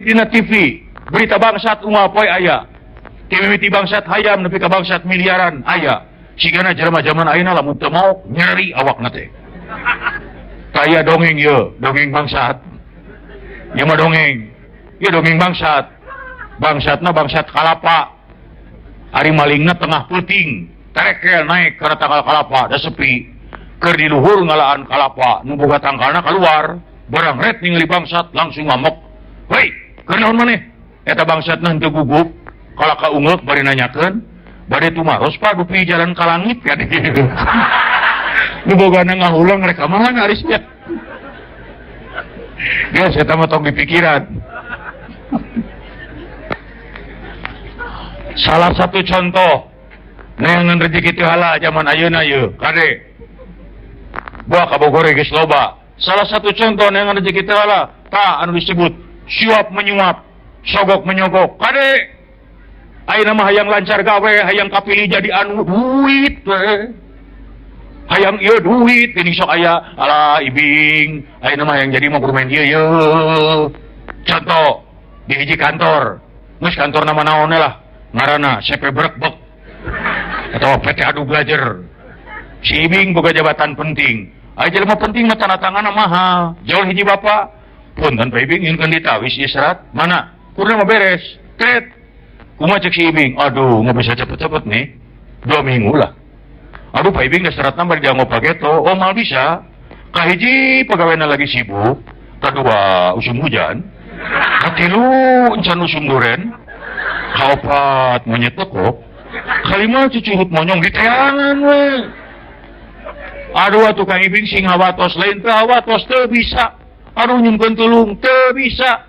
Dina TV berita bangsat unggah poe aya. Timimiti bangsat hayam nepi ka bangsat miliaran aya. Sigana jelema zaman ayeuna lamun teu mau nyeri awakna teh. Kaya dongeng ye, dongeng bangsat. Ieu mah dongeng. Ieu dongeng bangsat. Bangsatna bangsat kalapa. Ari malingna tengah peuting. Terekel naik karena tanggal kalapa da sepi. Keur di luhur ngalaan kalapa, nu boga tangkalna keluar. Barang ret ningali bangsat langsung ngamuk. Hei, keur naon maneh? Eta bangsatna henteu gugup, kalaka ungeuk bari nanyakeun, bade tumaros Pak dupi jalan ka langit kan. Nu bogana ngahulang rek ka mana arisnya. Geus eta mah tong dipikiran. Salah satu contoh neangan rezeki teu hala zaman ayeuna ieu, kade. Buah ka Bogor geus loba. Salah satu contoh neangan rezeki teu hala, tah anu disebut suap menyuap, sogok menyogok. Kade ayeuna mah hayang lancar gawe, hayang kapilih jadi anu duit we. Hayang ieu duit, ini sok aya ala ibing, ayeuna mah hayang jadi mah kudu main ieu. Contoh di hiji kantor, geus kantor nama naon lah. Ngaranna CP Brekbek atau PT Adu Belajar. Si ibing boga jabatan penting. Aya jelema penting mah tanda tanganna mahal. Jauh hiji bapak, punten Pak Ibing ingkeun ditawis ieu serat. Mana? Kurna mah beres. Tet. Kumaha cek si ibing? Aduh, nggak bisa cepet-cepet nih. 2 minggu lah. Aduh Pak Ibing geus seratna bari dianggo pageto. Oh, mal bisa. Kahiji pegawena lagi sibuk. Kadua usum hujan. Katilu encan usum duren. Kaopat monyet tekok. Kalima cucuhut monyong di teangan we. Aduh atuh Kang Ibing sing hawatos lain teu hawatos teu bisa. Aduh nyunkeun tulung teu bisa.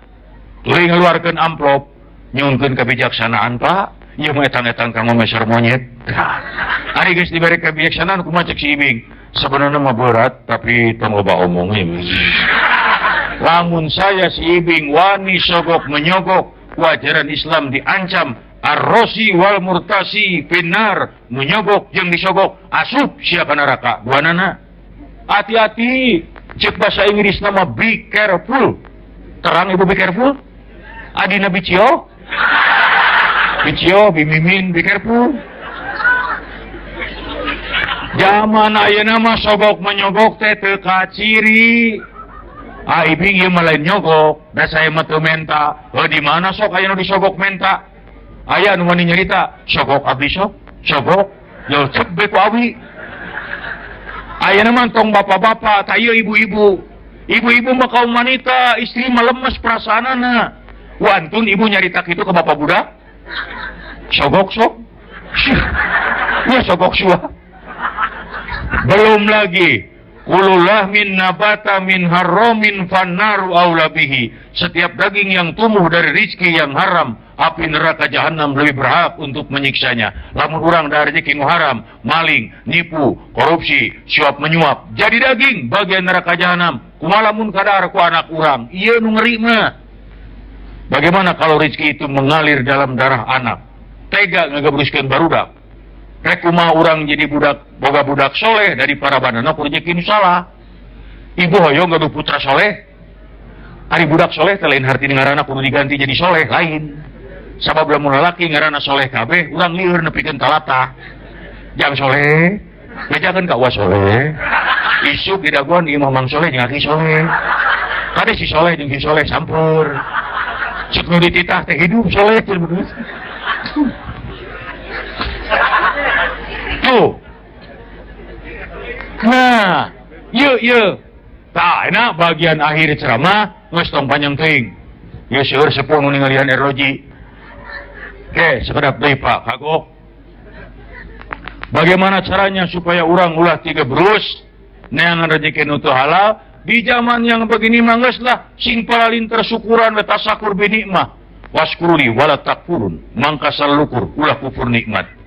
Tuluy ngaluarkeun amplop nyunkeun kebijaksanaan Pak. Ieu mah etang-etang kanggo meser monyet. Ari geus dibere kebijaksanaan kumaha cek si Ibing? Sebenarnya mah berat tapi tong loba omong we. Lamun saya si Ibing wani sogok menyogok, wajaran Islam diancam ar-rosi wal murtasi pinar, menyogok jeung disogok asup sia ka neraka. Duanana hati-hati, cek bahasa Inggris nama be careful. Terang Ibu be careful? Adina bicio? Bicio, bimimin, be careful. Zaman ayeuna mah sogok menyogok teh teu kaciri. Ibing ieu mah lain nyogok, da saya mah teu menta. Di mana sok aya nu disogok menta? Aya nu wani nyarita, sogok abdi sok, sogok, yo cek be ku abi. Ayeuna mah tong bapak-bapak, tah ieu ibu-ibu. Ibu-ibu mah kaum wanita, istri mah lemes perasaanana. Wantun ibu nyarita kitu ke bapak budak. Sogok sok. Ya sogok sua. Belum lagi Kulullah min nabata min haramin fannaru aula bihi. Setiap daging yang tumbuh dari rizki yang haram, api neraka jahanam lebih berhak untuk menyiksanya. Lamun urang dari rezeki nu haram, maling, nipu, korupsi, suap menyuap, jadi daging bagian neraka jahanam. Kumaha lamun kadar ku anak urang? Ieu nu ngeri mah. Bagaimana kalau rezeki itu mengalir dalam darah anak? Tega ngagebruskeun barudak. Rek kumaha urang jadi budak, boga budak soleh dari para bandana ku rezeki nu salah. Ibu hoyong gaduh putra soleh. Ari budak soleh teh lain harti ngaranna kudu diganti jadi soleh lain. Sabab lamun lalaki ngaranna soleh kabeh, urang lieur nepikeun talata. Jang soleh, bejakeun ka uas soleh. Isuk didaguan ieu mah mang soleh jeung aki soleh. Kade si soleh jeung si soleh sampur. Cek nu dititah teh hidup soleh teh bener. Tuh. Nah, yuk. Tah, enak bagian akhir ceramah geus tong panjang teuing. Ieu seueur sepuh nu ningalian eroji. Oke, sekedap deui Pak Kagok. Bagaimana caranya supaya urang ulah tigebrus neangan rezeki nu teu halal di zaman yang begini mah geus lah sing paling tersyukuran we tasakur bi nikmah. Waskuruli wala takfurun. Mangka salukur ulah kufur nikmat.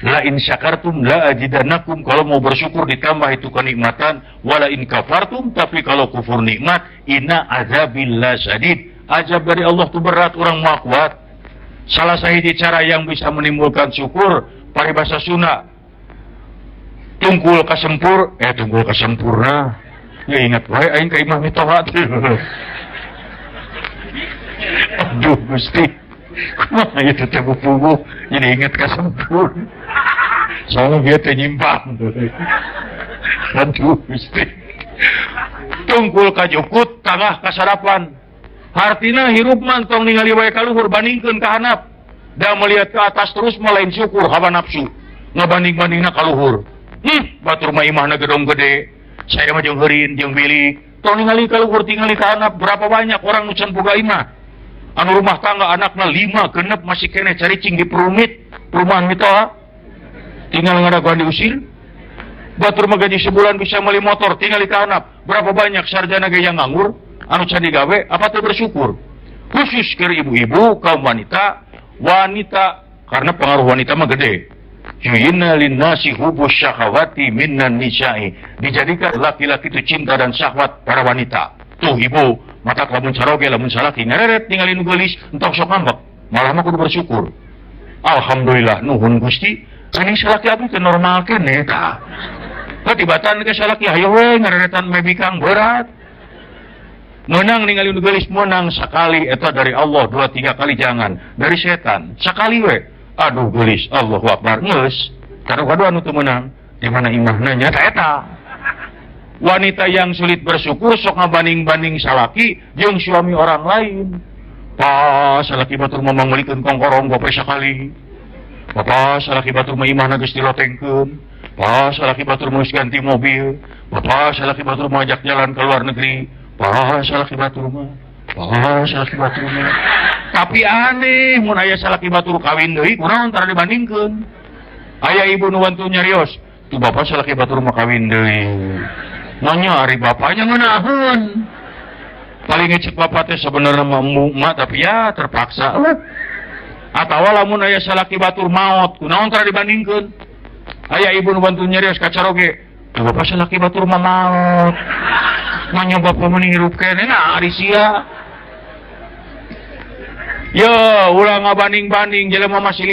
La in syakartum la ajidannakum, kalau mau bersyukur ditambah itu kenikmatan. Wala in kafartum, tapi kalau kufur nikmat, inna azabillah syadid. Azab dari Allah itu berat, orang mau kuat. Salah sahiji cara yang bisa menimbulkan syukur, paribasa Sunda, tunggul kasempurna. Ya ingat wae aing ka imah mitoha. Aduh Gusti, kumaha itu teh bubu jadi inget ka sempur. Soalnya dia teh nyimpang. Aduh Gusti. Tungkul ka jukut tangah kasarapan. Hartina hirup man tong ningali wae ka luhur bandingkeun ka handap. Da melihat ke atas terus malain syukur hawa nafsu. Ngabanding-bandingna ka luhur. Batur mah imahna gedong gede. Saya mah jeung heurin jeung bilik. Tong ningali ka luhur tingali ka handap berapa banyak orang nu can boga imah. Anu rumah tangga anakna 5 genep masih kene caricing di perumahan mitoa. Tinggal ngadaguan diusir. Batur mah gaji sebulan bisa beli motor tingali ka handap. Berapa banyak sarjana gaya nganggur anu can digawe apa teu bersyukur. Khusus ke ibu-ibu kaum wanita karena pengaruh wanita mah gede. Yuyinna linnasi hubus syahawati minnan nisa'i. Dijadikan laki-laki itu cinta dan syahwat para wanita. Tuh ibu, mata lamun saroge lamun salaki ngareret tinggalin geulis entok sok ngambek. Malah mah kudu bersyukur. Alhamdulillah nuhun Gusti. Ani salaki abdi teh normal keneh tah. Katibatan ke salaki hayo we ngareretan mebikang berat. Menang ningali geulis menang sakali eta dari Allah 2-3 kali jangan dari setan sakali we. Aduh geulis Allahu Akbar geus. Kadu-kadu anu teu menang di mana imahna nya eta. Wanita yang sulit bersyukur sok ngabanding-banding salaki jeung suami orang lain. Pas salaki batur mah mangulikeun kongkorong gope sakali. Pas salaki batur mah imahna geus dilotengkeun. Pas salaki batur mah geus ganti mobil. Pas salaki batur mah ajak jalan ke luar negeri. Pas salaki batur mah. Tapi aneh mun aya salaki batur kawin deui kunaon tara dibandingkeun. Aya ibu nu wantu nyarios, tuh bapak salaki batur mah kawin deui. Nanya ari bapaknya ngeunaheun. Paling ngecek bapak teh sebenarnya mah tapi ya terpaksa. Atawa lamun aya salaki batur maot kunaon tara dibandingkeun. Aya ibu nu wantu nyarios kacaroge, tuh bapak salaki batur mah maot. Nanya bapak menirup kene nah ari sia. Yo, ulah ngabanding-banding jelema masih